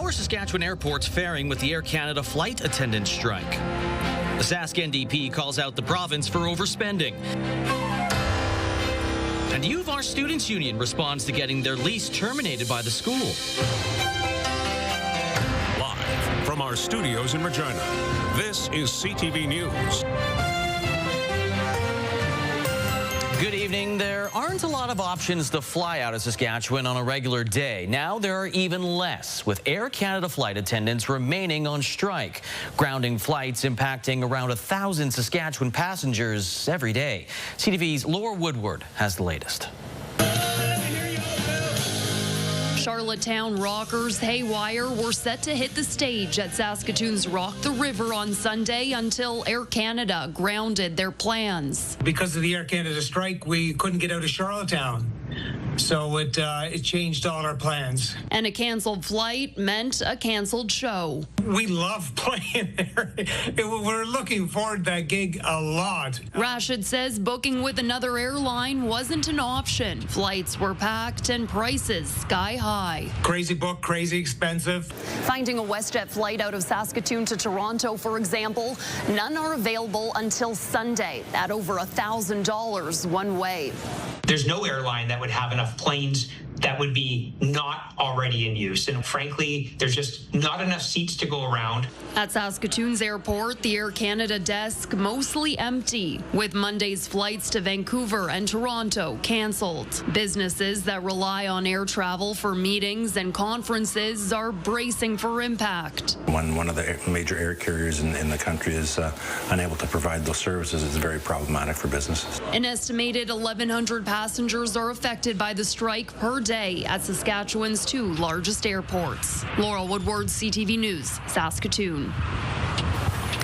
are Saskatchewan airports faring with the Air Canada flight attendant strike? The Sask NDP calls out the province for overspending. And U of R Students' Union responds to getting their lease terminated by the school. Live from our studios in Regina, this is CTV News. Good evening. There aren't a lot of options to fly out of Saskatchewan on a regular day. Now there are even less, with Air Canada flight attendants remaining on strike, grounding flights impacting around 1,000 Saskatchewan passengers every day. CTV's Laura Woodward has the latest. Charlottetown rockers Haywire were set to hit the stage at Saskatoon's Rock the River on Sunday until Air Canada grounded their plans. Because of the Air Canada strike, we couldn't get out of Charlottetown. So it changed all our plans. And a canceled flight meant a canceled show. We love playing there. We're looking forward to that gig a lot. Rashid says booking with another airline wasn't an option. Flights were packed and prices sky high. Crazy book, crazy expensive. Finding a WestJet flight out of Saskatoon to Toronto, for example, none are available until Sunday at over $1,000 one way. There's no airline that would have enough planes that would be not already in use. And frankly, there's just not enough seats to go around. At Saskatoon's airport, the Air Canada desk mostly empty, with Monday's flights to Vancouver and Toronto canceled. Businesses that rely on air travel for meetings and conferences are bracing for impact. When one of the major air carriers in the country is unable to provide those services, it's very problematic for businesses. An estimated 1,100 passengers are affected by the strike per day at Saskatchewan's two largest airports. Laura Woodward, CTV News, Saskatoon.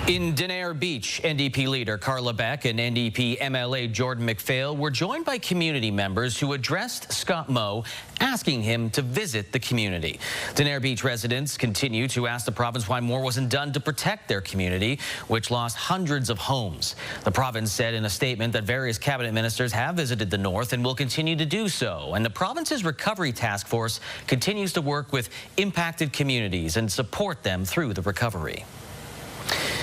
In Denair Beach, NDP leader Carla Beck and NDP MLA Jordan McPhail were joined by community members who addressed Scott Moe, asking him to visit the community. Denair Beach residents continue to ask the province why more wasn't done to protect their community, which lost hundreds of homes. The province said in a statement that various cabinet ministers have visited the north and will continue to do so. And the province's recovery task force continues to work with impacted communities and support them through the recovery.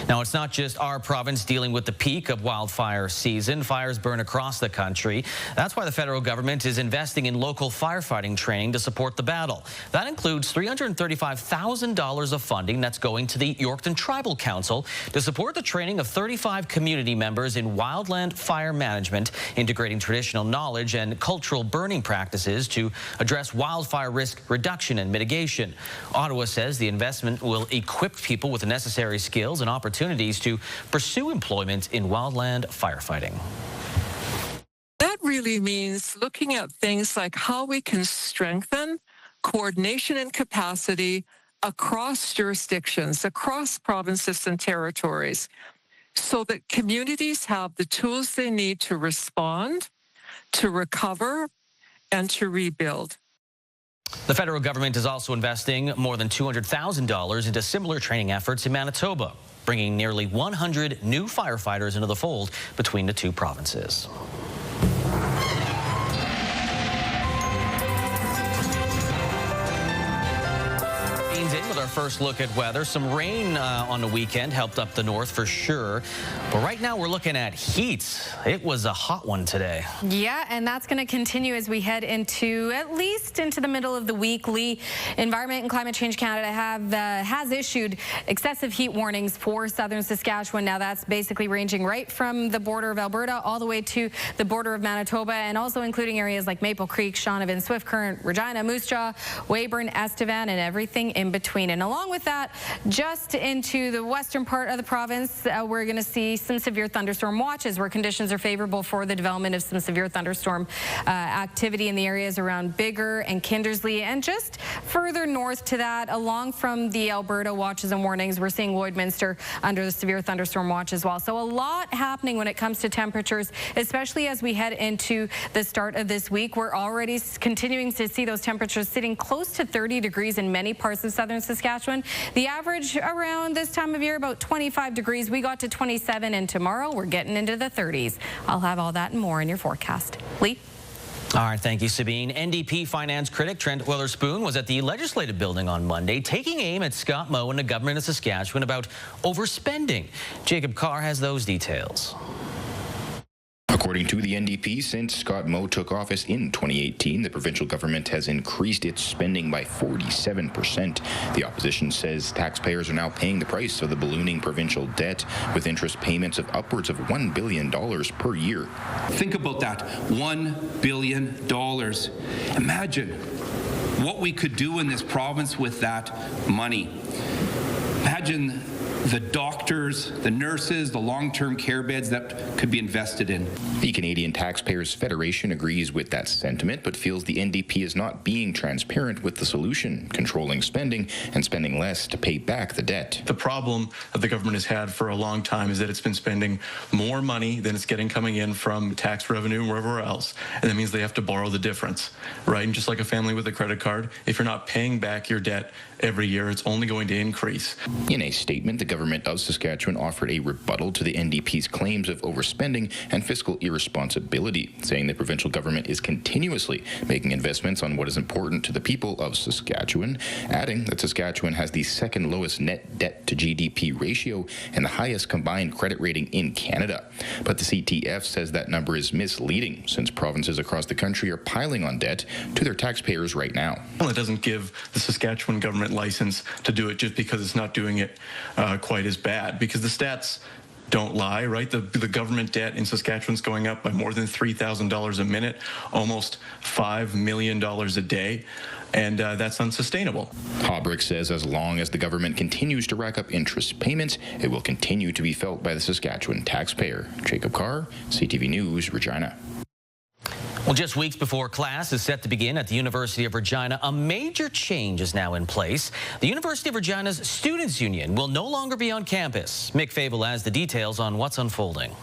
Now, it's not just our province dealing with the peak of wildfire season. Fires burn across the country. That's why the federal government is investing in local firefighting training to support the battle. That includes $335,000 of funding that's going to the Yorkton Tribal Council to support the training of 35 community members in wildland fire management, integrating traditional knowledge and cultural burning practices to address wildfire risk reduction and mitigation. Ottawa says the investment will equip people with the necessary skills and opportunities to pursue employment in wildland firefighting. That really means looking at things like how we can strengthen coordination and capacity across jurisdictions, across provinces and territories, so that communities have the tools they need to respond, to recover, and to rebuild. The federal government is also investing more than $200,000 into similar training efforts in Manitoba, bringing nearly 100 new firefighters into the fold between the two provinces. In with our first look at weather. Some rain on the weekend helped up the north for sure. But right now we're looking at heat. It was a hot one today. Yeah, and that's going to continue as we head into at least into the middle of the week. Environment and Climate Change Canada has issued excessive heat warnings for southern Saskatchewan. Now that's basically ranging right from the border of Alberta all the way to the border of Manitoba, and also including areas like Maple Creek, Shaunavon, Swift Current, Regina, Moose Jaw, Weyburn, Estevan, and everything in between. And along with that, just into the western part of the province, we're going to see some severe thunderstorm watches where conditions are favorable for the development of some severe thunderstorm activity in the areas around Biggar and Kindersley. And just further north to that, along from the Alberta watches and warnings, we're seeing Lloydminster under the severe thunderstorm watch as well. So a lot happening when it comes to temperatures, especially as we head into the start of this week. We're already continuing to see those temperatures sitting close to 30 degrees in many parts of southern Saskatchewan. The average around this time of year, about 25 degrees. We got to 27, and tomorrow we're getting into the 30s. I'll have all that and more in your forecast. Lee? All right, thank you, Sabine. NDP finance critic Trent Witherspoon was at the Legislative Building on Monday, taking aim at Scott Moe and the government of Saskatchewan about overspending. Jacob Carr has those details. According to the NDP, since Scott Moe took office in 2018, the provincial government has increased its spending by 47%. The opposition says taxpayers are now paying the price of the ballooning provincial debt, with interest payments of upwards of $1 billion per year. Think about that, $1 billion. Imagine what we could do in this province with that money. Imagine the doctors, the nurses, the long-term care beds that could be invested in. The Canadian Taxpayers Federation agrees with that sentiment, but feels the NDP is not being transparent with the solution, controlling spending and spending less to pay back the debt. The problem that the government has had for a long time is that it's been spending more money than it's getting coming in from tax revenue and wherever else, and that means they have to borrow the difference, right? And just like a family with a credit card, if you're not paying back your debt every year, it's only going to increase. In a statement, the government of Saskatchewan offered a rebuttal to the NDP's claims of overspending and fiscal irresponsibility, saying the provincial government is continuously making investments on what is important to the people of Saskatchewan, adding that Saskatchewan has the second lowest net debt to GDP ratio and the highest combined credit rating in Canada. But the CTF says that number is misleading, since provinces across the country are piling on debt to their taxpayers right now. Well, it doesn't give the Saskatchewan government license to do it just because it's not doing it quite as bad, because the stats don't lie, right? The government debt in Saskatchewan's going up by more than $3,000 a minute, almost $5 million a day, and that's unsustainable. Haubrick says as long as the government continues to rack up interest payments, it will continue to be felt by the Saskatchewan taxpayer. Jacob Carr, CTV News, Regina. Well, just weeks before class is set to begin at the University of Regina, a major change is now in place. The University of Regina's Students' Union will no longer be on campus. Mick Fable has the details on what's unfolding.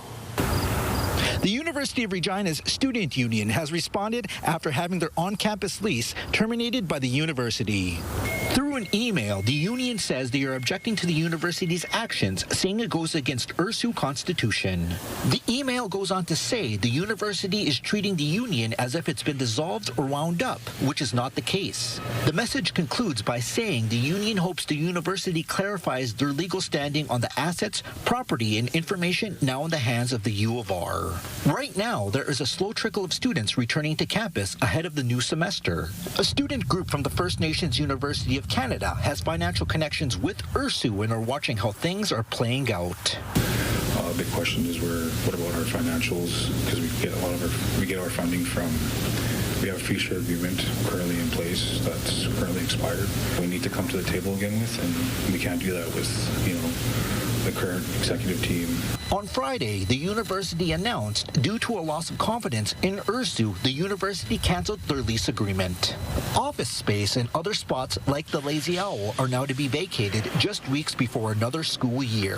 The University of Regina's Student Union has responded after having their on-campus lease terminated by the university. Through an email, the union says they are objecting to the university's actions, saying it goes against URSU Constitution. The email goes on to say the university is treating the union as if it's been dissolved or wound up, which is not the case. The message concludes by saying the union hopes the university clarifies their legal standing on the assets, property, and information now in the hands of the U of R. Right now, there is a slow trickle of students returning to campus ahead of the new semester. A student group from the First Nations University of Canada has financial connections with URSU and are watching how things are playing out. The big question is what about our financials? Because we get our funding from. We have a fee share agreement currently in place that's currently expired. We need to come to the table again with, and we can't do that with, the current executive team. On Friday, the university announced, due to a loss of confidence in URSU, the university canceled their lease agreement. Office space and other spots like the Lazy Owl are now to be vacated just weeks before another school year.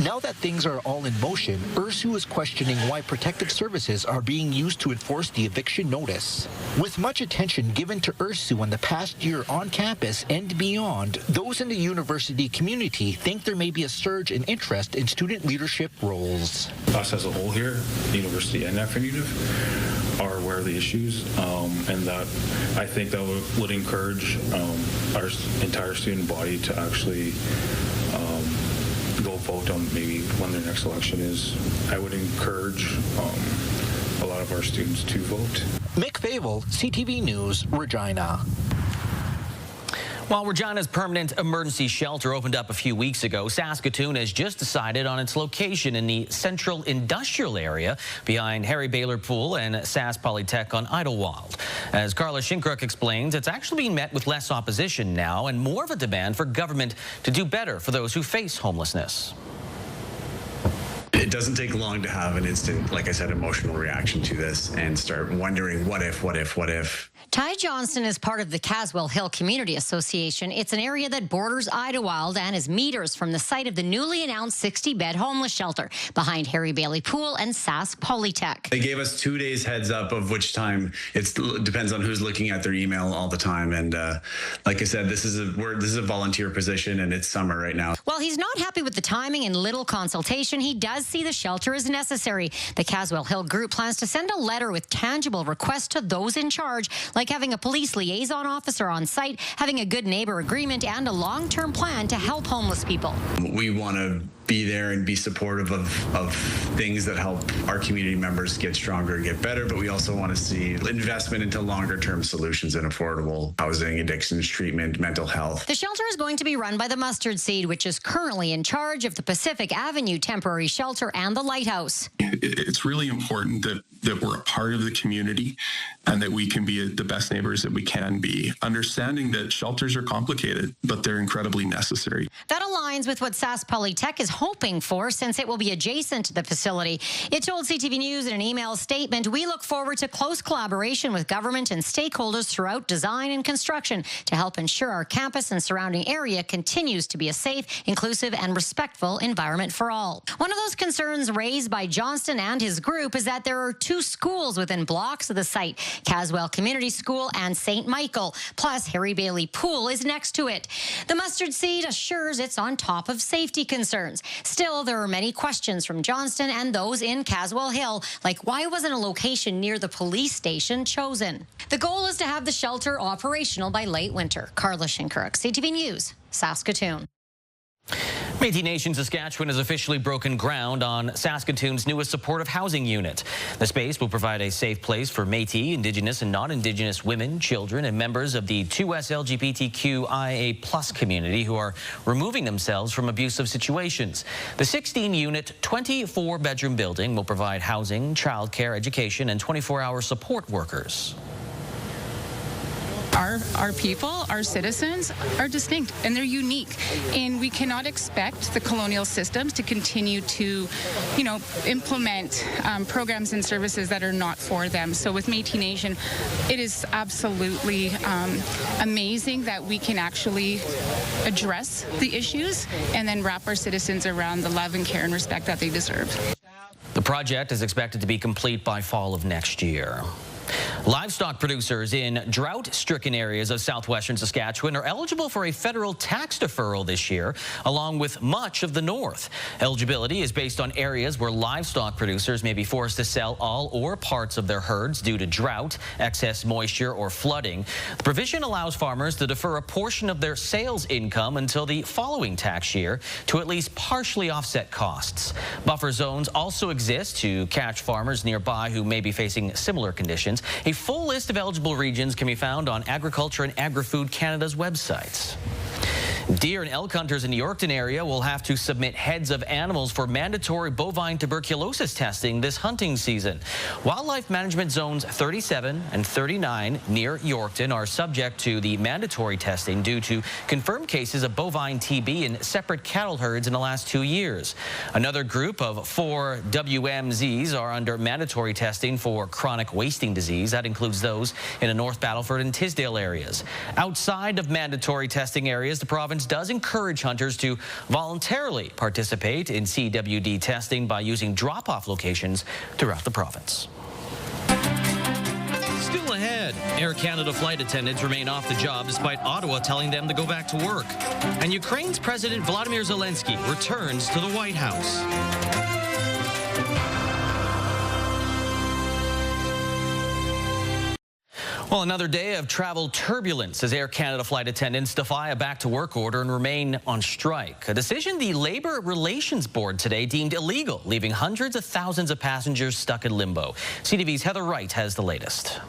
Now that things are all in motion, URSU is questioning why protective services are being used to enforce the eviction notice. With much attention given to URSU in the past year on campus and beyond, those in the university community think there may be a surge in interest in student leadership roles. Us as a whole here, the university and FNUF, are aware of the issues, and that I think that would encourage our entire student body to actually go vote on maybe when their next election is. I would encourage a lot of our students to vote. Mick Fable, CTV News, Regina. While Regina's permanent emergency shelter opened up a few weeks ago, Saskatoon has just decided on its location in the central industrial area behind Harry Baylor Pool and Sask Polytech on Idlewild. As Carla Shinkrook explains, it's actually being met with less opposition now and more of a demand for government to do better for those who face homelessness. It doesn't take long to have an instant, like I said, emotional reaction to this and start wondering what if. Ty Johnston is part of the Caswell Hill Community Association. It's an area that borders Idyllwild and is meters from the site of the newly announced 60-bed homeless shelter behind Harry Bailey Pool and Sask Polytech. They gave us 2 days heads up of which time. It depends on who's looking at their email all the time. And like I said, this is a volunteer position, and it's summer right now. While he's not happy with the timing and little consultation, he does see the shelter as necessary. The Caswell Hill group plans to send a letter with tangible requests to those in charge, like having a police liaison officer on site, having a good neighbor agreement, and a long-term plan to help homeless people. We want to be there and be supportive of things that help our community members get stronger and get better, but we also want to see investment into longer-term solutions in affordable housing, addictions treatment, mental health. The shelter is going to be run by the Mustard Seed, which is currently in charge of the Pacific Avenue Temporary Shelter and the Lighthouse. It's really important that we're a part of the community and that we can be the best neighbors that we can be, understanding that shelters are complicated, but they're incredibly necessary. That aligns with what Sask Polytech is hoping for, since it will be adjacent to the facility. It told CTV News in an email statement, "We look forward to close collaboration with government and stakeholders throughout design and construction to help ensure our campus and surrounding area continues to be a safe, inclusive, and respectful environment for all." One of those concerns raised by Johnston and his group is that there are 2 schools within blocks of the site, Caswell Community School and St. Michael, plus Harry Bailey Pool is next to it. The Mustard Seed assures it's on top of safety concerns. Still, there are many questions from Johnston and those in Caswell Hill, like why wasn't a location near the police station chosen? The goal is to have the shelter operational by late winter. Carla Shinkaruk, CTV News, Saskatoon. Métis Nation Saskatchewan has officially broken ground on Saskatoon's newest supportive housing unit. The space will provide a safe place for Métis, Indigenous and non-Indigenous women, children, and members of the 2S LGBTQIA+ community who are removing themselves from abusive situations. The 16-unit, 24-bedroom building will provide housing, childcare, education, and 24-hour support workers. Our people, our citizens are distinct and they're unique, and we cannot expect the colonial systems to continue to, implement programs and services that are not for them. So with Métis Nation, it is absolutely amazing that we can actually address the issues and then wrap our citizens around the love and care and respect that they deserve. The project is expected to be complete by fall of next year. Livestock producers in drought-stricken areas of southwestern Saskatchewan are eligible for a federal tax deferral this year, along with much of the north. Eligibility is based on areas where livestock producers may be forced to sell all or parts of their herds due to drought, excess moisture, or flooding. The provision allows farmers to defer a portion of their sales income until the following tax year to at least partially offset costs. Buffer zones also exist to catch farmers nearby who may be facing similar conditions. A full list of eligible regions can be found on Agriculture and Agri-Food Canada's websites. Deer and elk hunters in the Yorkton area will have to submit heads of animals for mandatory bovine tuberculosis testing this hunting season. Wildlife Management Zones 37 and 39 near Yorkton are subject to the mandatory testing due to confirmed cases of bovine TB in separate cattle herds in the last 2 years. Another group of 4 WMZs are under mandatory testing for chronic wasting disease. That includes those in the North Battleford and Tisdale areas. Outside of mandatory testing areas, the province does encourage hunters to voluntarily participate in CWD testing by using drop-off locations throughout the province. Still ahead, Air Canada flight attendants remain off the job despite Ottawa telling them to go back to work. And Ukraine's President Volodymyr Zelenskyy returns to the White House. Well, another day of travel turbulence as Air Canada flight attendants defy a back-to-work order and remain on strike. A decision the Labour Relations Board today deemed illegal, leaving hundreds of thousands of passengers stuck in limbo. CTV's Heather Wright has the latest.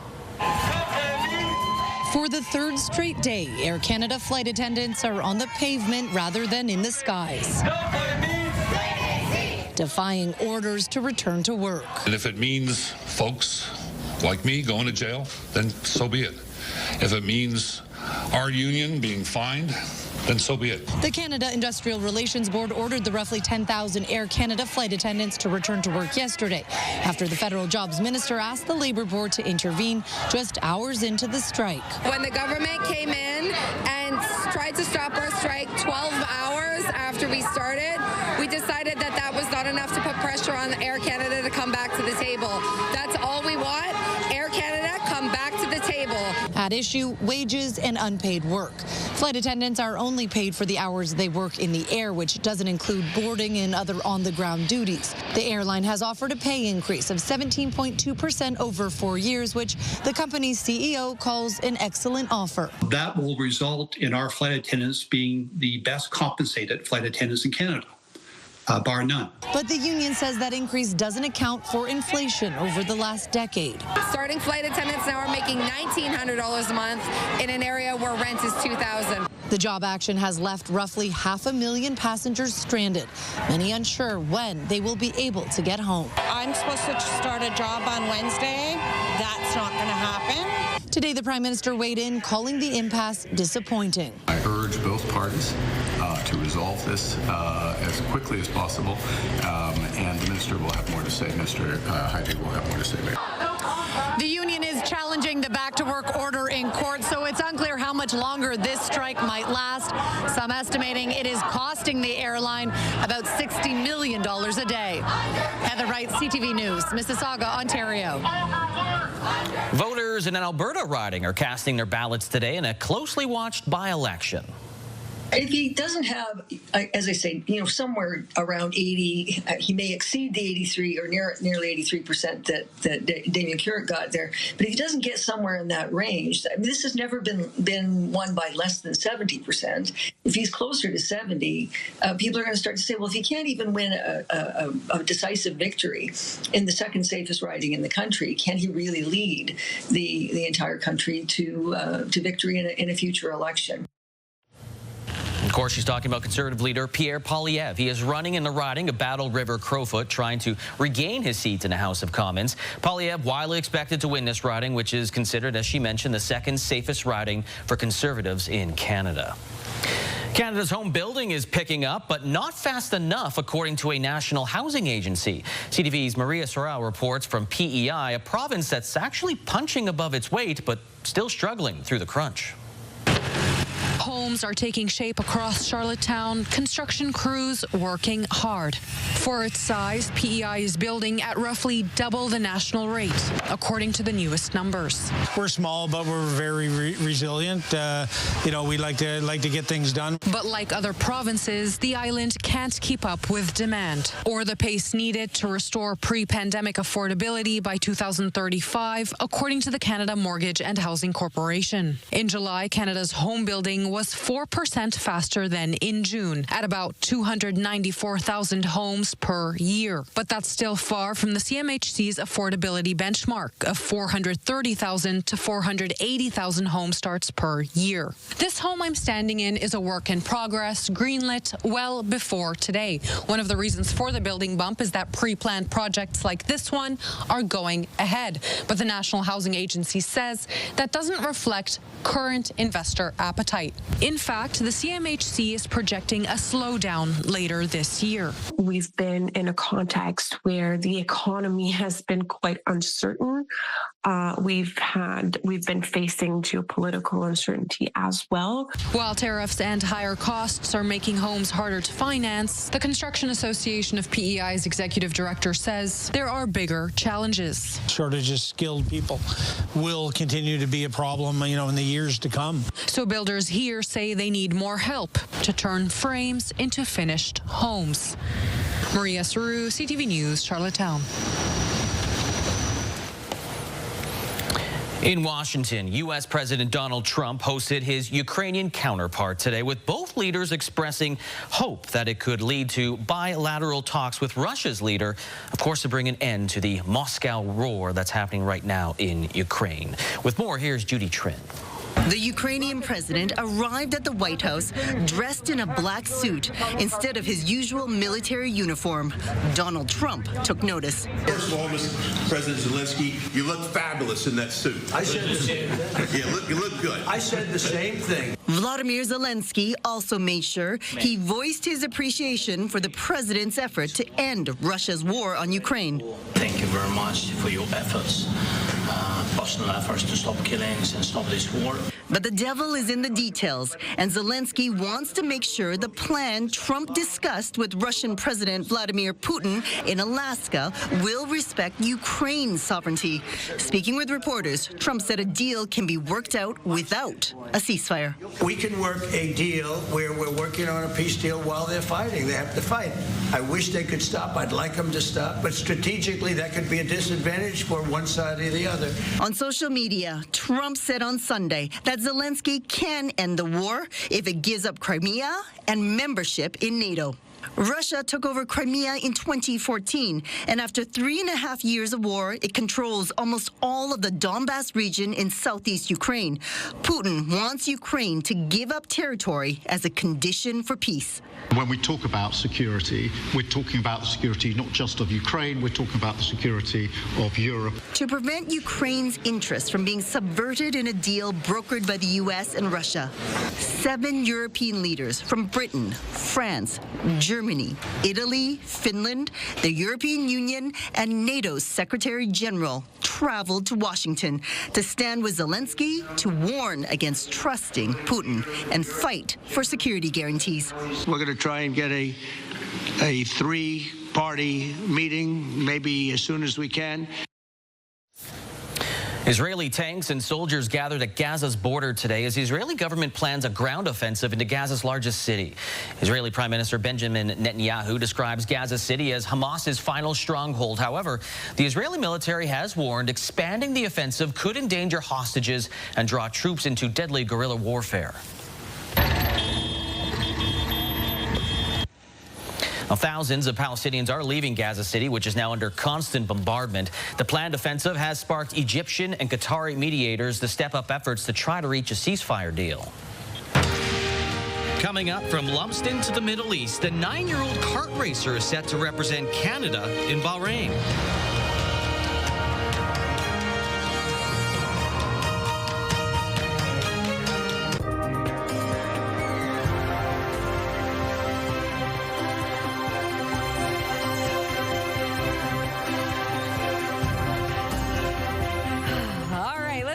For the 3rd straight day, Air Canada flight attendants are on the pavement rather than in the skies, defying orders to return to work. And if it means folks like me going to jail, then so be it. If it means our union being fined, then so be it. The Canada Industrial Relations Board ordered the roughly 10,000 Air Canada flight attendants to return to work yesterday after the federal jobs minister asked the Labour Board to intervene just hours into the strike. When the government came in and tried to stop our strike 12 hours after we started, we decided that that was not enough to put pressure on Air Canada to come back to the table. That's all we want. Air Canada, come back to the table. At issue, wages and unpaid work. Flight attendants are only paid for the hours they work in the air, which doesn't include boarding and other on-the-ground duties. The airline has offered a pay increase of 17.2% over 4 years, which the company's CEO calls an excellent offer. That will result in our flight attendants being the best compensated flight attendants in Canada. Bar none. But the union says that increase doesn't account for inflation over the last decade. Starting flight attendants now are making $1,900 a month in an area where rent is $2,000. The job action has left roughly 500,000 passengers stranded, many unsure when they will be able to get home. I'm supposed to start a job on Wednesday. That's not going to happen. Today, the Prime Minister weighed in, calling the impasse disappointing. I urge both parties to resolve this as quickly as possible, and the Minister will have more to say. Minister Hyde will have more to say later. The union is challenging the back-to-work order in court, so it's unclear how much longer this strike might last. Some estimating it is costing the airline about $60 million a day. Heather Wright, CTV News, Mississauga, Ontario. Voters in an Alberta riding are casting their ballots today in a closely watched by-election. If he doesn't have, as I say, somewhere around 80, he may exceed the 83 or nearly 83% that Damien Currett got there. But if he doesn't get somewhere in that range, this has never been won by less than 70%. If he's closer to 70, people are going to start to say, well, if he can't even win a decisive victory in the second safest riding in the country, can he really lead the entire country to victory in a future election? Of course, she's talking about Conservative leader Pierre Poilievre. He is running in the riding of Battle River Crowfoot, trying to regain his seat in the House of Commons. Poilievre widely expected to win this riding, which is considered, as she mentioned, the second safest riding for Conservatives in Canada. Canada's home building is picking up, but not fast enough, according to a national housing agency. CTV's Maria Sorrell reports from PEI, a province that's actually punching above its weight, but still struggling through the crunch. Homes are taking shape across Charlottetown, construction crews working hard. For its size, PEI is building at roughly double the national rate, according to the newest numbers. We're small, but we're very resilient. We like to get things done. But like other provinces, the island can't keep up with demand or the pace needed to restore pre-pandemic affordability by 2035, according to the Canada Mortgage and Housing Corporation. In July, Canada's home building was 4% faster than in June, at about 294,000 homes per year. But that's still far from the CMHC's affordability benchmark of 430,000 to 480,000 home starts per year. This home I'm standing in is a work in progress, greenlit well before today. One of the reasons for the building bump is that pre-planned projects like this one are going ahead. But the National Housing Agency says that doesn't reflect current investor appetite. In fact, the CMHC is projecting a slowdown later this year. We've been in a context where the economy has been quite uncertain. We've been facing geopolitical uncertainty as well. While tariffs and higher costs are making homes harder to finance, the Construction Association of PEI's executive director says there are bigger challenges. Shortage of skilled people will continue to be a problem, in the years to come. So builders here say they need more help to turn frames into finished homes. Maria Sorrell, CTV News, Charlottetown. In Washington, U.S. President Donald Trump hosted his Ukrainian counterpart today, with both leaders expressing hope that it could lead to bilateral talks with Russia's leader, of course, to bring an end to the Moscow roar that's happening right now in Ukraine. With more, here's Judy Trin. The Ukrainian president arrived at the White House dressed in a black suit instead of his usual military uniform. Donald Trump took notice. First of all, Mr. President Zelenskyy, you look fabulous in that suit. I said the same thing. Yeah, you look good. I said the same thing. Volodymyr Zelenskyy also made sure he voiced his appreciation for the president's effort to end Russia's war on Ukraine. Thank you very much for your efforts, personal efforts to stop killings and stop this war. But the devil is in the details, and Zelenskyy wants to make sure the plan Trump discussed with Russian President Vladimir Putin in Alaska will respect Ukraine's sovereignty. Speaking with reporters, Trump said a deal can be worked out without a ceasefire. We can work a deal where we're working on a peace deal while they're fighting. They have to fight. I wish they could stop. I'd like them to stop. But strategically, that could be a disadvantage for one side or the other. On social media, Trump said on Sunday that Zelenskyy can end the war if it gives up Crimea and membership in NATO. Russia took over Crimea in 2014, and after 3.5 years of war, it controls almost all of the Donbas region in southeast Ukraine. Putin wants Ukraine to give up territory as a condition for peace. When we talk about security, we're talking about the security not just of Ukraine, we're talking about the security of Europe. To prevent Ukraine's interests from being subverted in a deal brokered by the U.S. and Russia, 7 European leaders from Britain, France, Germany, Italy, Finland, the European Union, and NATO's Secretary General traveled to Washington to stand with Zelenskyy to warn against trusting Putin and fight for security guarantees. We're going to try and get a 3-party meeting, maybe as soon as we can. Israeli tanks and soldiers gathered at Gaza's border today as the Israeli government plans a ground offensive into Gaza's largest city. Israeli Prime Minister Benjamin Netanyahu describes Gaza City as Hamas's final stronghold. However, the Israeli military has warned expanding the offensive could endanger hostages and draw troops into deadly guerrilla warfare. Now, thousands of Palestinians are leaving Gaza City, which is now under constant bombardment. The planned offensive has sparked Egyptian and Qatari mediators to step up efforts to try to reach a ceasefire deal. Coming up from Lumsden to the Middle East, the 9-year-old kart racer is set to represent Canada in Bahrain.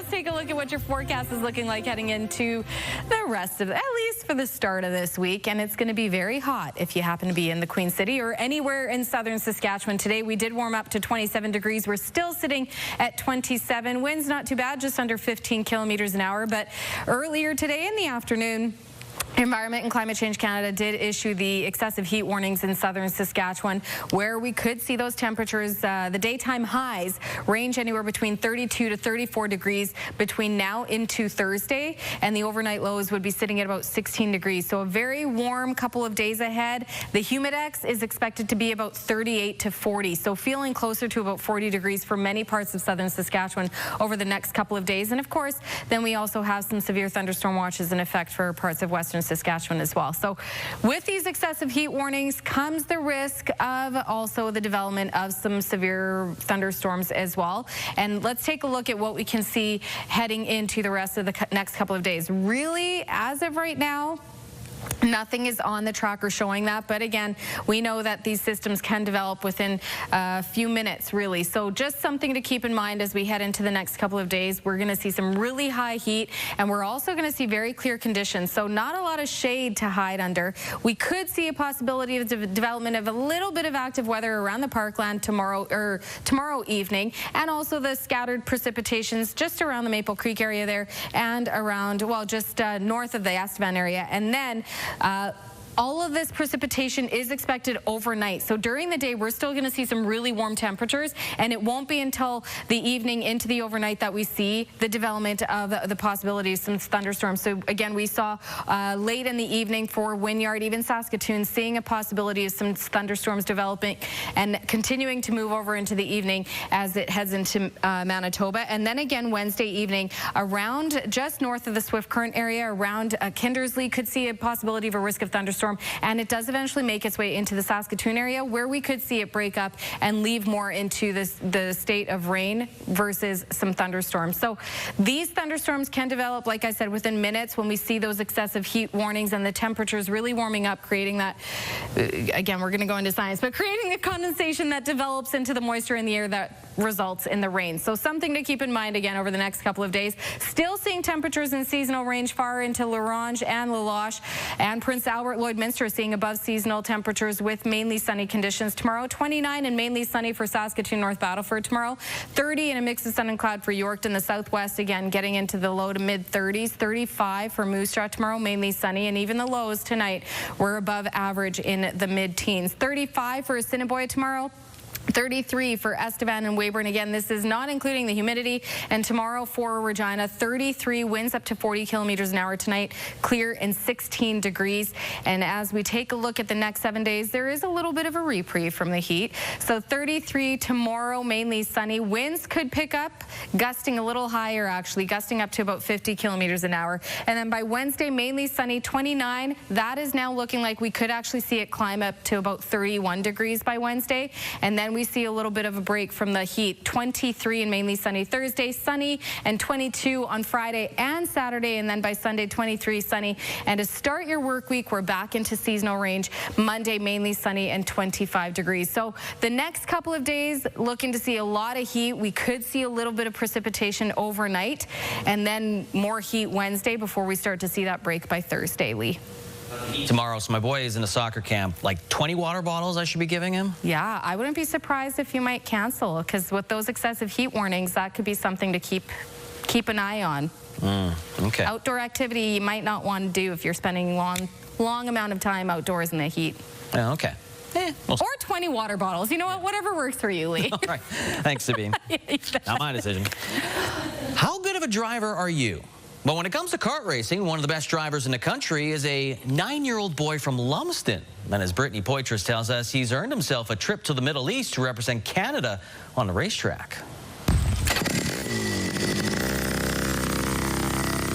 Take a look at what your forecast is looking like heading into the rest of, at least for the start of this week. And it's going to be very hot if you happen to be in the Queen City or anywhere in southern Saskatchewan. Today we did warm up to 27 degrees. We're still sitting at 27. Winds not too bad, just under 15 kilometers an hour. But earlier today in the afternoon, Environment and Climate Change Canada did issue the excessive heat warnings in southern Saskatchewan, where we could see those temperatures, the daytime highs range anywhere between 32 to 34 degrees between now into Thursday, and the overnight lows would be sitting at about 16 degrees. So a very warm couple of days ahead. The humidex is expected to be about 38 to 40, so feeling closer to about 40 degrees for many parts of southern Saskatchewan over the next couple of days. And of course, then we also have some severe thunderstorm watches in effect for parts of western Saskatchewan as well. So with these excessive heat warnings comes the risk of also the development of some severe thunderstorms as well. And let's take a look at what we can see heading into the rest of the next couple of days. Really, as of right now, nothing is on the tracker showing that, but again, we know that these systems can develop within a few minutes, really. So just something to keep in mind as we head into the next couple of days. We're going to see some really high heat, and we're also going to see very clear conditions, so not a lot of shade to hide under. We could see a possibility of development of a little bit of active weather around the parkland tomorrow evening, and also the scattered precipitations just around the Maple Creek area there and around, well, just north of the Estevan area. And then all of this precipitation is expected overnight. So during the day, we're still going to see some really warm temperatures, and it won't be until the evening into the overnight that we see the development of the possibility of some thunderstorms. So again, we saw late in the evening for Wynyard, even Saskatoon, seeing a possibility of some thunderstorms developing and continuing to move over into the evening as it heads into Manitoba. And then again, Wednesday evening, around just north of the Swift Current area, around Kindersley, could see a possibility of a risk of thunderstorms thunderstorm, and it does eventually make its way into the Saskatoon area, where we could see it break up and leave more into the state of rain versus some thunderstorms. So these thunderstorms can develop, like I said, within minutes when we see those excessive heat warnings and the temperatures really warming up, creating that, again, we're going to go into science, but creating the condensation that develops into the moisture in the air that results in the rain. So something to keep in mind again over the next couple of days. Still seeing temperatures in seasonal range far into La Ronge and La Loche, and Prince Albert Lloydminster seeing above seasonal temperatures with mainly sunny conditions tomorrow. 29 and mainly sunny for Saskatoon, North Battleford tomorrow. 30 and a mix of sun and cloud for Yorkton. The southwest again getting into the low to mid 30s. 35 for Moose Jaw tomorrow, mainly sunny, and even the lows tonight were above average in the mid-teens. 35 for Assiniboia tomorrow. 33 for Estevan and Weyburn. Again, this is not including the humidity. And tomorrow for Regina, 33, winds up to 40 kilometers an hour tonight, clear and 16 degrees. And as we take a look at the next 7 days, there is a little bit of a reprieve from the heat. So 33 tomorrow, mainly sunny. Winds could pick up, gusting a little higher actually, gusting up to about 50 kilometers an hour. And then by Wednesday, mainly sunny, 29. That is now looking like we could actually see it climb up to about 31 degrees by Wednesday. And then we see a little bit of a break from the heat. 23 and mainly sunny Thursday, sunny, and 22 on Friday and Saturday, and then by Sunday 23 sunny. And to start your work week, we're back into seasonal range. Monday mainly sunny and 25 degrees. So the next couple of days looking to see a lot of heat. We could see a little bit of precipitation overnight, and then more heat Wednesday before we start to see that break by Thursday, Lee. Tomorrow, so my boy is in a soccer camp. Like 20 water bottles I should be giving him? Yeah, I wouldn't be surprised if you might cancel, because with those excessive heat warnings, that could be something to keep an eye on. Okay. Outdoor activity you might not want to do if you're spending long amount of time outdoors in the heat. Oh, okay. Or 20 water bottles. You know what? Whatever works for you, Lee. All right. Thanks, Sabine. Not my decision. How good of a driver are you? Well, when it comes to kart racing, one of the best drivers in the country is a 9-year-old boy from Lumsden. And as Brittany Poitras tells us, he's earned himself a trip to the Middle East to represent Canada on the racetrack.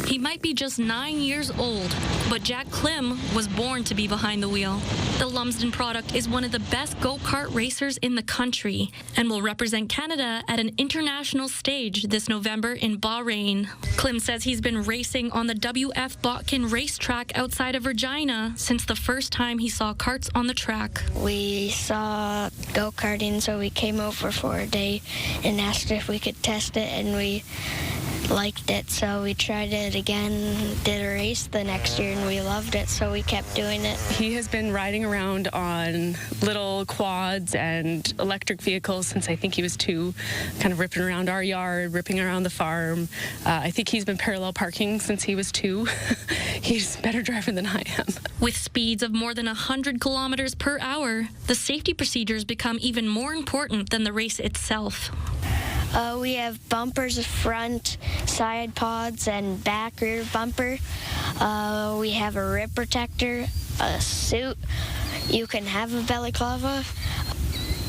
He might be just 9 years old, but Jack Klim was born to be behind the wheel. The Lumsden product is one of the best go-kart racers in the country and will represent Canada at an international stage this November in Bahrain. Klim says he's been racing on the WF Botkin racetrack outside of Regina since the first time he saw karts on the track. We saw go-karting, so we came over for a day and asked if we could test it, and we liked it, so we tried it again, did a race the next year, and we loved it, so we kept doing it. He has been riding around on little quads and electric vehicles since I think he was 2, kind of ripping around our yard, ripping around the farm. I think he's been parallel parking since he was 2. He's a better driver than I am. With speeds of more than 100 kilometers per hour, the safety procedures become even more important than the race itself. We have bumpers, front, side pods, and back rear bumper. We have a rib protector, a suit. You can have a balaclava,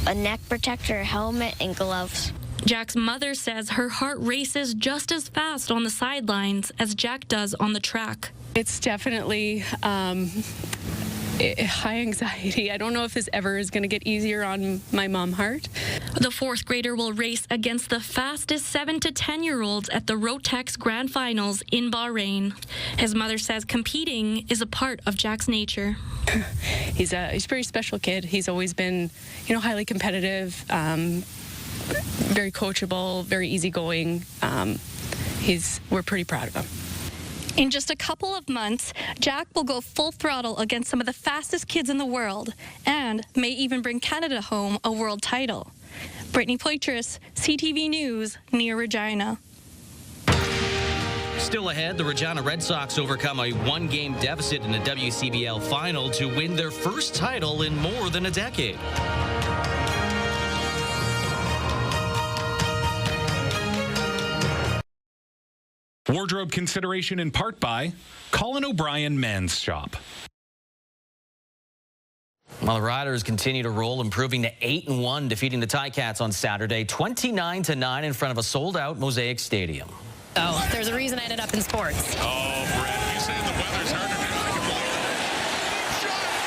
a neck protector, a helmet, and gloves. Jack's mother says her heart races just as fast on the sidelines as Jack does on the track. It's definitely high anxiety. I don't know if this ever is going to get easier on my mom heart. The 4th grader will race against the fastest 7 to 10-year-olds at the Rotex Grand Finals in Bahrain. His mother says competing is a part of Jack's nature. He's a very special kid. He's always been, highly competitive, very coachable, very easygoing. We're pretty proud of him. In just a couple of months, Jack will go full throttle against some of the fastest kids in the world and may even bring Canada home a world title. Brittany Poitras, CTV News, near Regina. Still ahead, the Regina Red Sox overcome a 1-game deficit in the WCBL final to win their first title in more than a decade. Wardrobe consideration in part by Colin O'Brien Men's Shop. Well, the Riders continue to roll, improving to 8-1, defeating the Ticats on Saturday, 29-9 in front of a sold-out Mosaic Stadium. Oh, there's a reason I ended up in sports. Oh, Brett, you saying the weather's harder than I can believe it. Shot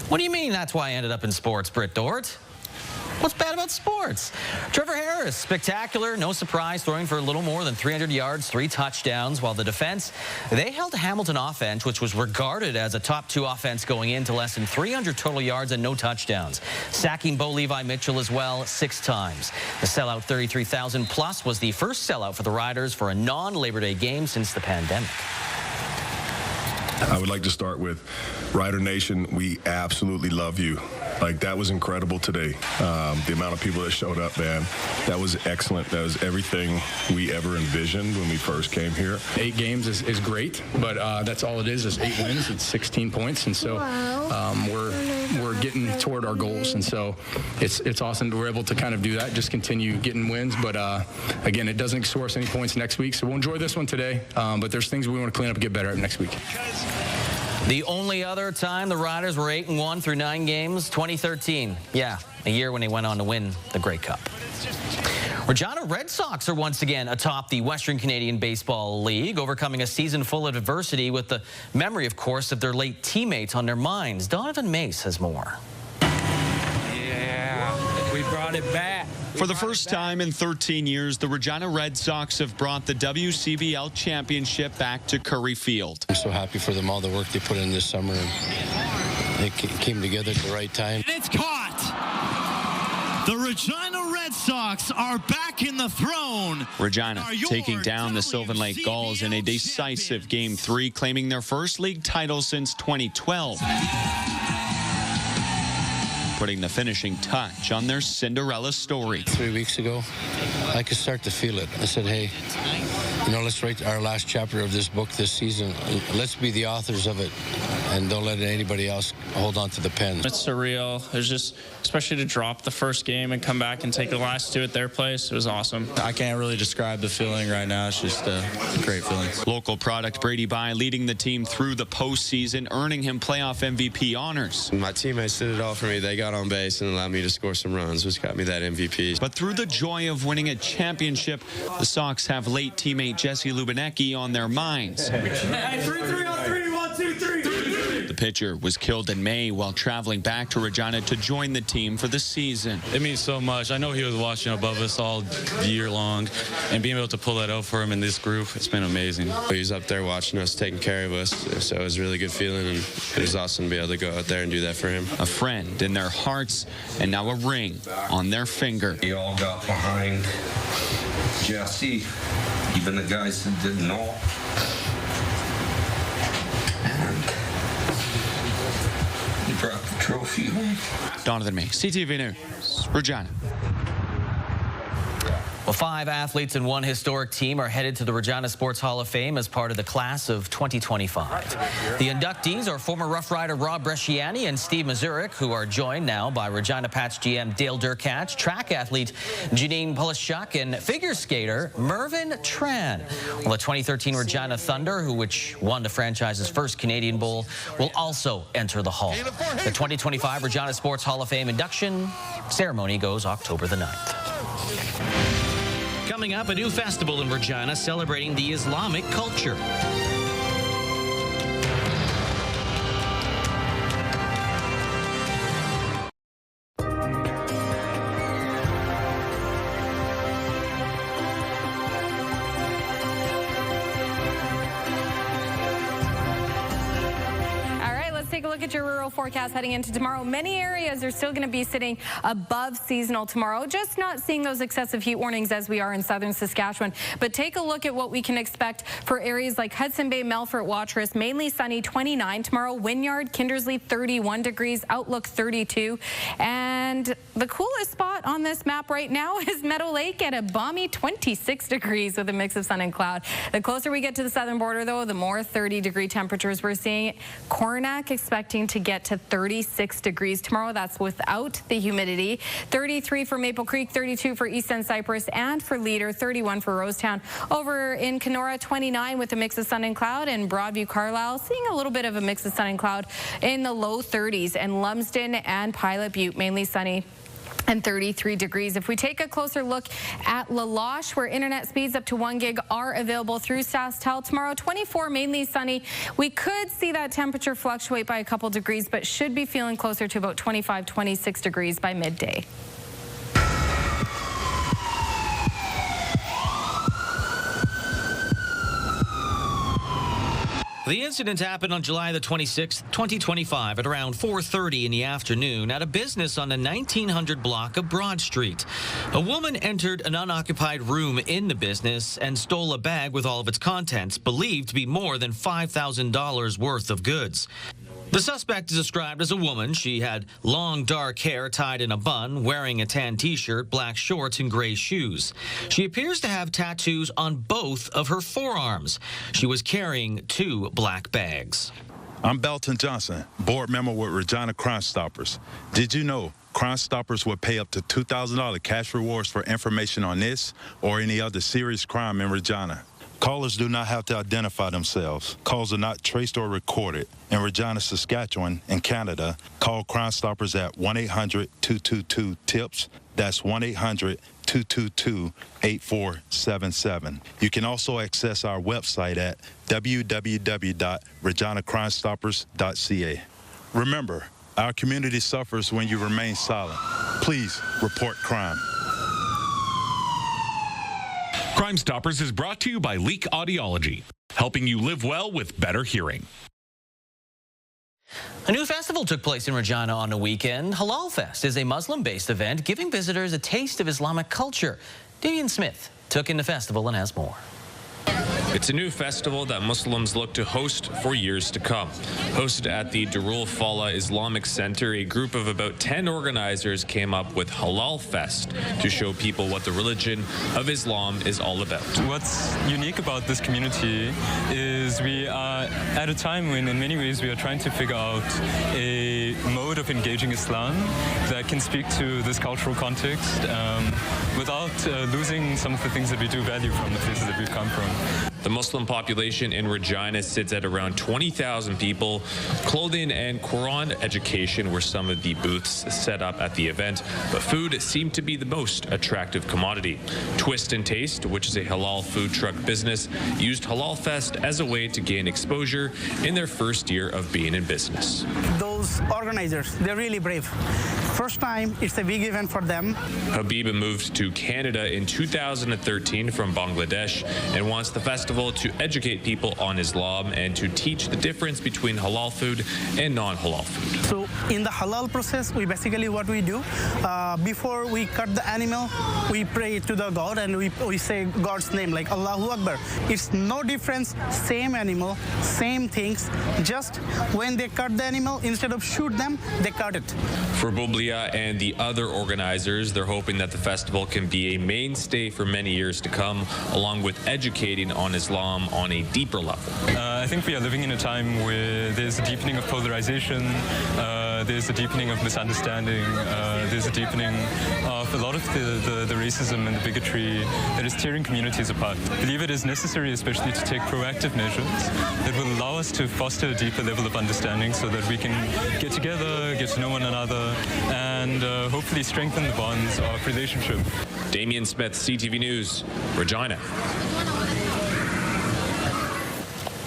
What do you mean that's why I ended up in sports, Britt Dort? What's bad about sports? Trevor Harris, spectacular, no surprise, throwing for a little more than 300 yards, 3 touchdowns, while the defense, they held Hamilton offense, which was regarded as a top 2 offense going into less than 300 total yards and no touchdowns. Sacking Bo Levi Mitchell as well 6 times. The sellout 33,000 plus was the first sellout for the Riders for a non-Labor Day game since the pandemic. I would like to start with Rider Nation. We absolutely love you. Like, that was incredible today. The amount of people that showed up, man, that was excellent. That was everything we ever envisioned when we first came here. 8 games is great, but that's all it is 8 wins. It's 16 points, and so we're getting toward our goals, and so it's awesome that we're able to kind of do that, just continue getting wins. But again, it doesn't source any points next week, so we'll enjoy this one today. But there's things we want to clean up and get better at next week. The only other time the Riders were 8-1 through 9 games, 2013. Yeah, a year when they went on to win the Grey Cup. Regina Red Sox are once again atop the Western Canadian Baseball League, overcoming a season full of adversity with the memory, of course, of their late teammates on their minds. Donovan Mace has more. Yeah, we brought it back. For the first time in 13 years, the Regina Red Sox have brought the WCBL championship back to Curry Field. I'm so happy for them, all the work they put in this summer, and it came together at the right time. And it's caught! The Regina Red Sox are back in the throne. Regina taking down the Sylvan Lake Gulls in a decisive Game 3, claiming their first league title since 2012. Putting the finishing touch on their Cinderella story. 3 weeks ago, I could start to feel it. I said, hey, you know, let's write our last chapter of this book this season. Let's be the authors of it, and don't let anybody else hold on to the pen. It's surreal. It was just, especially to drop the first game and come back and take the last 2 at their place. It was awesome. I can't really describe the feeling right now. It's just a great feeling. Local product Brady Bye leading the team through the postseason, earning him playoff MVP honors. My teammates did it all for me. They got on base and allowed me to score some runs, which got me that MVP. But through the joy of winning a championship, the Sox have late teammate Jesse Lubinecki on their minds. Hey, 3-3 on 3, 1, 2, 3. The pitcher was killed in May while traveling back to Regina to join the team for the season. It means so much. I know he was watching above us all year long, and being able to pull that out for him in this group, it's been amazing. He's up there watching us, taking care of us, so it was a really good feeling, and it was awesome to be able to go out there and do that for him. A friend in their hearts, and now a ring on their finger. They all got behind Jesse, even the guys that didn't know. And he brought the trophy home. Donovan May, CTV News, Regina. Well, 5 athletes and 1 historic team are headed to the Regina Sports Hall of Fame as part of the class of 2025. The inductees are former Rough Rider Rob Bresciani and Steve Mazurek, who are joined now by Regina Pats GM Dale Durkach, track athlete Janine Polishchuk, and figure skater Mervyn Tran. Well, the 2013 Regina Thunder, which won the franchise's first Canadian Bowl, will also enter the hall. The 2025 Regina Sports Hall of Fame induction ceremony goes October the 9th. Coming up, a new festival in Regina celebrating the Islamic culture. Take a look at your rural forecast heading into tomorrow. Many areas are still going to be sitting above seasonal tomorrow, just not seeing those excessive heat warnings as we are in southern Saskatchewan. But take a look at what we can expect for areas like Hudson Bay, Melfort, Watrous. Mainly sunny, 29 tomorrow. Wynyard, Kindersley, 31 degrees. Outlook, 32. And the coolest spot on this map right now is Meadow Lake at a balmy 26 degrees with a mix of sun and cloud. The closer we get to the southern border, though, the more 30-degree temperatures we're seeing. Coronach expecting to get to 36 degrees tomorrow. That's without the humidity. 33 for Maple Creek, 32 for East End Cypress, and for Leader, 31 for Rosetown. Over in Kenora, 29 with a mix of sun and cloud, and Broadview, Carlisle, seeing a little bit of a mix of sun and cloud in the low 30s, and Lumsden and Pilot Butte, mainly sunny and 33 degrees. If we take a closer look at La Loche, where internet speeds up to 1 gig are available through SaskTel tomorrow, 24, mainly sunny. We could see that temperature fluctuate by a couple degrees, but should be feeling closer to about 25, 26 degrees by midday. The incident happened on July the 26th, 2025 at around 4:30 in the afternoon at a business on the 1900 block of Broad Street. A woman entered an unoccupied room in the business and stole a bag with all of its contents, believed to be more than $5,000 worth of goods. The suspect is described as a woman. She had long, dark hair tied in a bun, wearing a tan t-shirt, black shorts, and gray shoes. She appears to have tattoos on both of her forearms. She was carrying 2 black bags. I'm Belton Johnson, board member with Regina Crime Stoppers. Did you know Crime Stoppers would pay up to $2,000 cash rewards for information on this or any other serious crime in Regina? Callers do not have to identify themselves. Calls are not traced or recorded. In Regina, Saskatchewan, and Canada, call Crime Stoppers at 1-800-222-TIPS. That's 1-800-222-8477. You can also access our website at www.reginacrimestoppers.ca. Remember, our community suffers when you remain silent. Please report crime. Crime Stoppers is brought to you by Leak Audiology, helping you live well with better hearing. A new festival took place in Regina on the weekend. Halal Fest is a Muslim-based event giving visitors a taste of Islamic culture. Damian Smith took in the festival and has more. It's a new festival that Muslims look to host for years to come. Hosted at the Darul Fala Islamic Center, a group of about 10 organizers came up with Halal Fest to show people what the religion of Islam is all about. What's unique about this community is we are at a time when in many ways we are trying to figure out a mode of engaging Islam that can speak to this cultural context without losing some of the things that we do value from the places that we've come from. The Muslim population in Regina sits at around 20,000 people. Clothing and Quran education were some of the booths set up at the event, but food seemed to be the most attractive commodity. Twist and Taste, which is a halal food truck business, used Halal Fest as a way to gain exposure in their first year of being in business. Those organizers, they're really brave. First time, it's a big event for them. Habiba moved to Canada in 2013 from Bangladesh and wants the festival to educate people on Islam and to teach the difference between halal food and non-halal food. So in the halal process, what we do, before we cut the animal, we pray to the God and we say God's name, like Allahu Akbar. It's no difference, same animal, same things, just when they cut the animal, instead of shoot them, they cut it. For Bublia and the other organizers, they're hoping that the festival can be a mainstay for many years to come, along with educating on Islam on a deeper level. I think we are living in a time where there's a deepening of polarization, there's a deepening of misunderstanding, there's a deepening of a lot of the racism and the bigotry that is tearing communities apart. I believe it is necessary especially to take proactive measures that will allow us to foster a deeper level of understanding so that we can get together, get to know one another, and hopefully strengthen the bonds of relationship. Damian Smith, CTV News, Regina.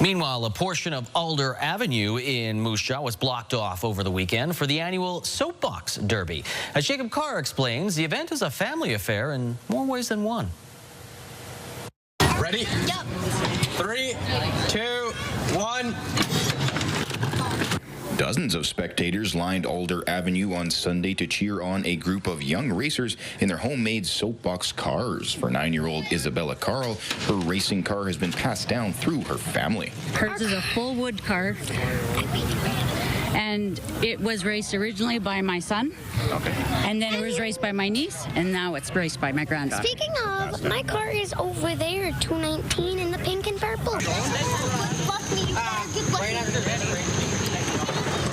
Meanwhile, a portion of Alder Avenue in Moose Jaw was blocked off over the weekend for the annual Soapbox Derby. As Jacob Carr explains, the event is a family affair in more ways than one. Ready? Yep. 3, 2, 1. Dozens of spectators lined Alder Avenue on Sunday to cheer on a group of young racers in their homemade Soapbox cars. For 9-year-old Isabella Carl, her racing car has been passed down through her family. Hers is a full wood car, and it was raced originally by my son, and then it was raced by my niece, and now it's raced by my granddaughter. Speaking of, my car is over there, 219 in the pink and purple.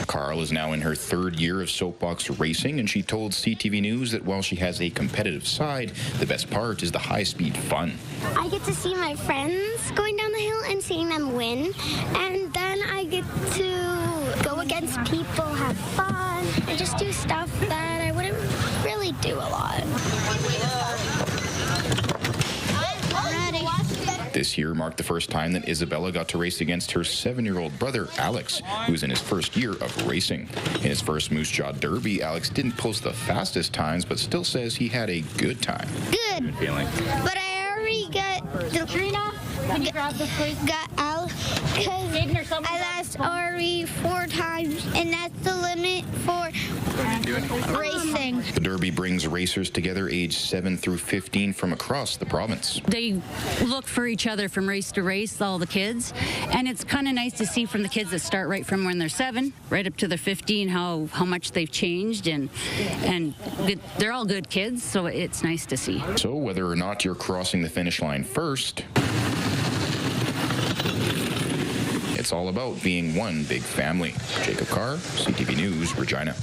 Carl is now in her 3rd year of Soapbox racing, and she told CTV News that while she has a competitive side, the best part is the high-speed fun. I get to see my friends going down the hill and seeing them win, and then I get to go against people, have fun, and just do stuff that I wouldn't really do do a lot. This year marked the first time that Isabella got to race against her 7-year-old brother, Alex, who's in his first year of racing. In his first Moose Jaw Derby, Alex didn't post the fastest times, but still says he had a good time. Good. Feeling. But I already got Alex because I lost already 4 times, and that's the limit for racing. The Derby brings racers together aged 7 through 15 from across the province. They look for each other from race to race, all the kids, and it's kind of nice to see from the kids that start right from when they're 7 right up to their 15 how much they've changed, and good, they're all good kids, so it's nice to see. So whether or not you're crossing the finish line first, it's all about being one big family. Jacob Carr, CTV News, Regina.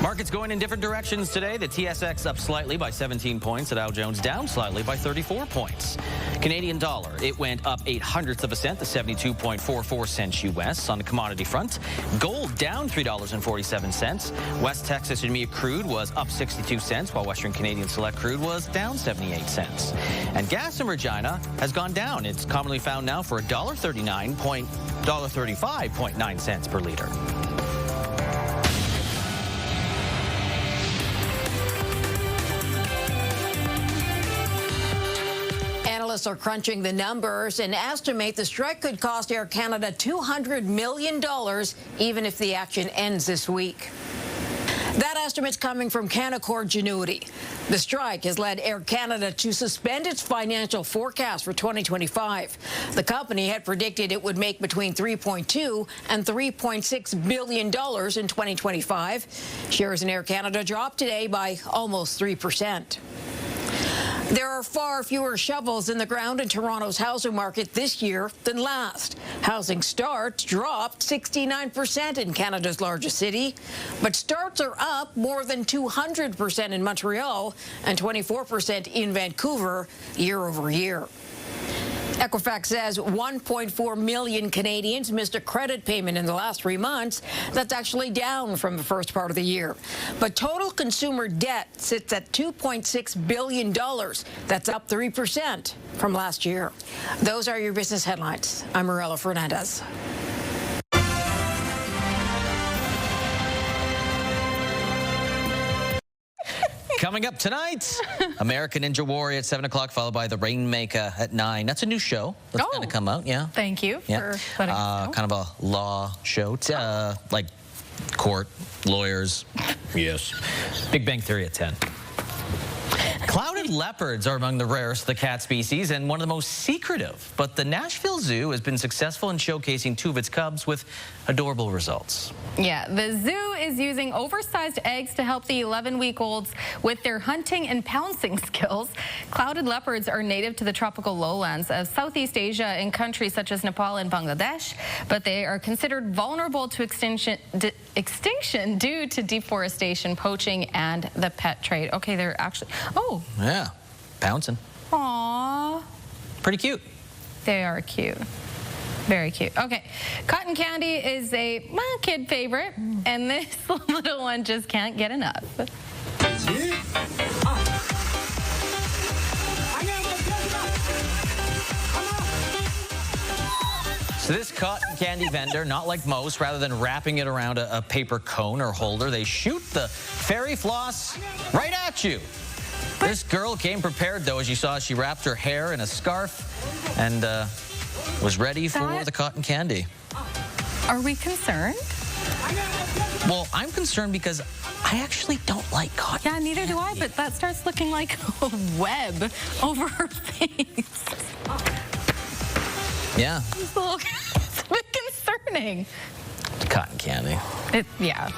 Markets going in different directions today. The TSX up slightly by 17 points. The Dow Jones down slightly by 34 points. Canadian dollar, it went up 0.08 of a cent to 72.44 cents U.S. On the commodity front, gold down $3.47. West Texas Intermediate crude was up 62 cents, while Western Canadian Select crude was down 78 cents. And gas in Regina has gone down. It's commonly found now for $1.35.9 cents per liter. Analysts are crunching the numbers and estimate the strike could cost Air Canada $200 million, even if the action ends this week. That estimate's coming from Canaccord Genuity. The strike has led Air Canada to suspend its financial forecast for 2025. The company had predicted it would make between $3.2 and $3.6 billion in 2025. Shares in Air Canada dropped today by almost 3%. There are far fewer shovels in the ground in Toronto's housing market this year than last. Housing starts dropped 69% in Canada's largest city, but starts are up more than 200% in Montreal and 24% in Vancouver year over year. Equifax says 1.4 million Canadians missed a credit payment in the last 3 months. That's actually down from the first part of the year. But total consumer debt sits at $2.6 billion. That's up 3% from last year. Those are your business headlines. I'm Morella Fernandez. Coming up tonight, American Ninja Warrior at 7 o'clock, followed by The Rainmaker at 9. That's a new show that's going to come out, yeah. Thank you for letting us know. Kind of a law show, like court, lawyers. Yes. Big Bang Theory at 10. Clouded leopards are among the rarest of the cat species and one of the most secretive. But the Nashville Zoo has been successful in showcasing 2 of its cubs with adorable results. Yeah, the zoo is using oversized eggs to help the 11-week-olds with their hunting and pouncing skills. Clouded leopards are native to the tropical lowlands of Southeast Asia and countries such as Nepal and Bangladesh, but they are considered vulnerable to extinction due to deforestation, poaching, and the pet trade. Okay, they're actually... Oh. Yeah, pouncing. Aww. Pretty cute. They are cute. Very cute. Okay, cotton candy is a kid favorite, and this little one just can't get enough. So this cotton candy vendor, not like most, rather than wrapping it around a paper cone or holder, they shoot the fairy floss right at you. This girl came prepared, though. As you saw, she wrapped her hair in a scarf and was ready for the cotton candy. Are we concerned? Well, I'm concerned because I actually don't like cotton. Yeah, neither do I, but that starts looking like a web over her face. Yeah. It's a bit concerning. Cotton candy. Yeah.